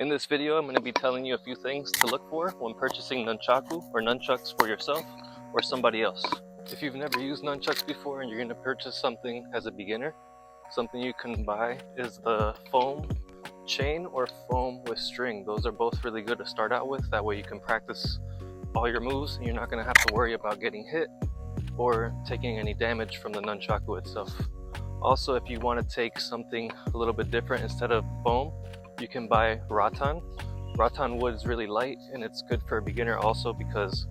In this video, I'm going to be telling you a few things to look for when purchasing nunchaku or nunchucks for yourself or somebody else. If you've never used nunchucks before and you're going to purchase something as a beginner, something you can buy is the foam chain or foam with string. Those are both really good to start out with. That way you can practice all your moves and you're not going to have to worry about getting hit or taking any damage from the nunchaku itself. Also, if you want to take something a little bit different, instead of foam, you can buy rattan. Rattan wood is really light and it's good for a beginner also because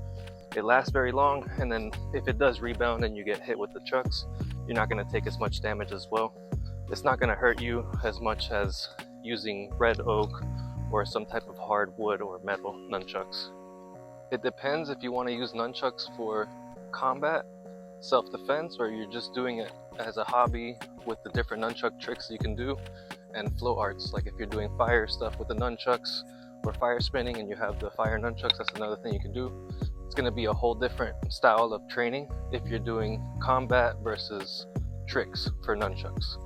it lasts very long, and then if it does rebound and you get hit with the chucks, you're not going to take as much damage as well. It's not going to hurt you as much as using red oak or some type of hard wood or metal nunchucks. It depends if you want to use nunchucks for combat, self-defense, or you're just doing it as a hobby with the different nunchuck tricks you can do and flow arts. Like if you're doing fire stuff with the nunchucks or fire spinning and you have the fire nunchucks, that's another thing you can do. It's going to be a whole different style of training if you're doing combat versus tricks for nunchucks.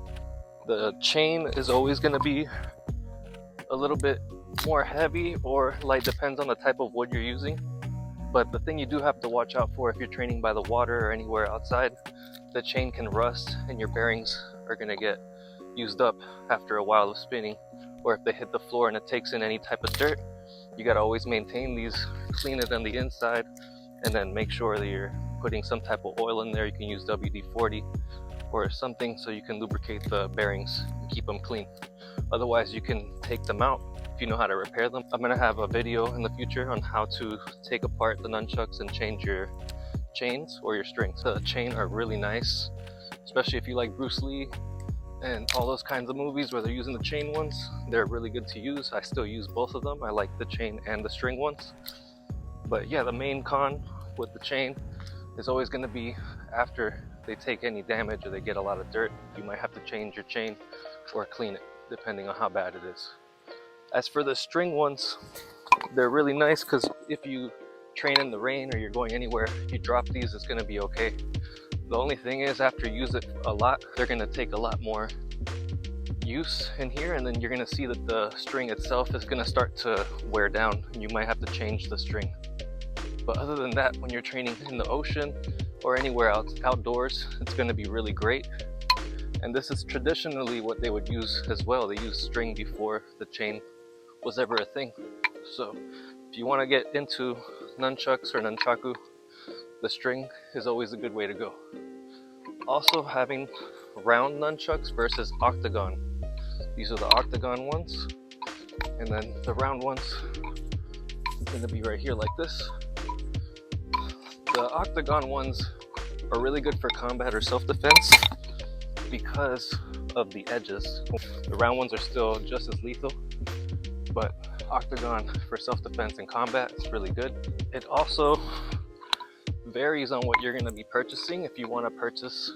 The chain is always going to be a little bit more heavy or light, depends on the type of wood you're using. But the thing you do have to watch out for if you're training by the water or anywhere outside, the chain can rust and your bearings are going to get used up after a while of spinning, or if they hit the floor and it takes in any type of dirt. You got to always maintain these, clean it on the inside, and then make sure that you're putting some type of oil in there. You can use WD-40 or something so you can lubricate the bearings and keep them clean. Otherwise you can take them out if you know how to repair them. I'm going to have a video in the future on how to take apart the nunchucks and change your chains or your strings. The chain are really nice, especially if you like Bruce Lee and all those kinds of movies where they're using the chain ones. They're really good to use. I still use both of them. I like the chain and the string ones. But yeah, the main con with the chain is always going to be after they take any damage or they get a lot of dirt, you might have to change your chain or clean it depending on how bad it is. As for the string ones, they're really nice because if you train in the rain or you're going anywhere, you drop these, it's going to be okay. The only thing is, after you use it a lot, they're going to take a lot more use in here, and then you're going to see that the string itself is going to start to wear down and you might have to change the string. But other than that, when you're training in the ocean or anywhere outdoors, it's going to be really great. And this is traditionally what they would use as well. They used string before the chain was ever a thing. So if you want to get into nunchucks or nunchaku, the string is always a good way to go. Also, having round nunchucks versus octagon. These are the octagon ones, and then the round ones are going to be right here like this. The octagon ones are really good for combat or self-defense because of the edges. The round ones are still just as lethal, but octagon for self-defense and combat is really good. It also varies on what you're going to be purchasing. If you want to purchase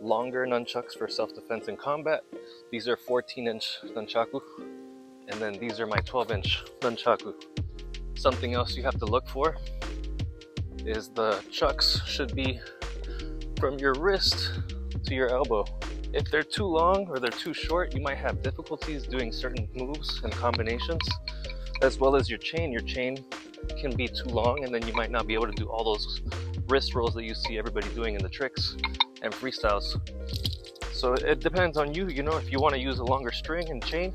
longer nunchucks for self-defense and combat, these are 14-inch nunchaku, and then these are my 12-inch nunchaku. Something else you have to look for is the chucks should be from your wrist to your elbow. If they're too long or they're too short, you might have difficulties doing certain moves and combinations, as well as your chain. Your chain can be too long and then you might not be able to do all those wrist rolls that you see everybody doing in the tricks and freestyles. So it depends on you. You know, if you want to use a longer string and chain,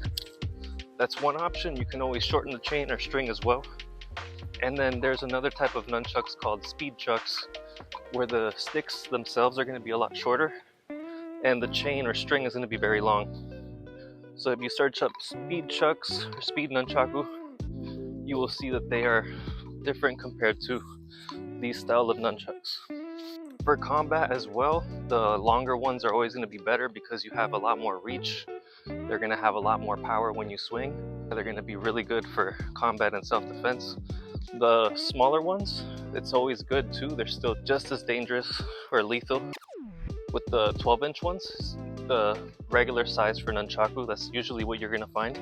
that's one option. You can always shorten the chain or string as well. And then there's another type of nunchucks called speed chucks, where the sticks themselves are going to be a lot shorter and the chain or string is going to be very long. So if you search up speed chucks or speed nunchaku, you will see that they are different compared to these style of nunchucks. For combat as well, the longer ones are always going to be better because you have a lot more reach. They're going to have a lot more power when you swing. They're going to be really good for combat and self-defense. The smaller ones, it's always good too. They're still just as dangerous or lethal. With the 12-inch ones, the regular size for nunchaku, that's usually what you're going to find.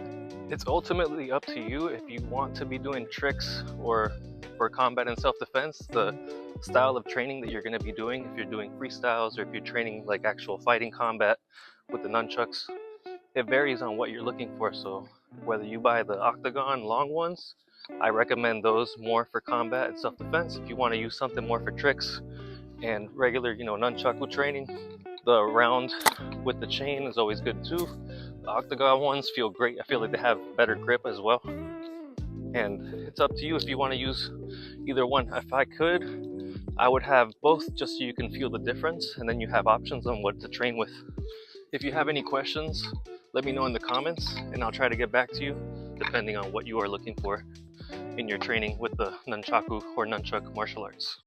It's ultimately up to you if you want to be doing tricks or for combat and self-defense, the style of training that you're going to be doing. If you're doing freestyles or if you're training like actual fighting combat with the nunchucks, it varies on what you're looking for. So Whether you buy the octagon long ones, I recommend those more for combat and self-defense. If you want to use something more for tricks and regular, nunchaku training, the round with the chain is always good too. The octagon ones feel great. I feel like they have better grip as well. And it's up to you if you want to use either one. If I could, I would have both just so you can feel the difference, and then you have options on what to train with. If you have any questions, let me know in the comments, and I'll try to get back to you depending on what you are looking for in your training with the nunchaku or nunchuck martial arts.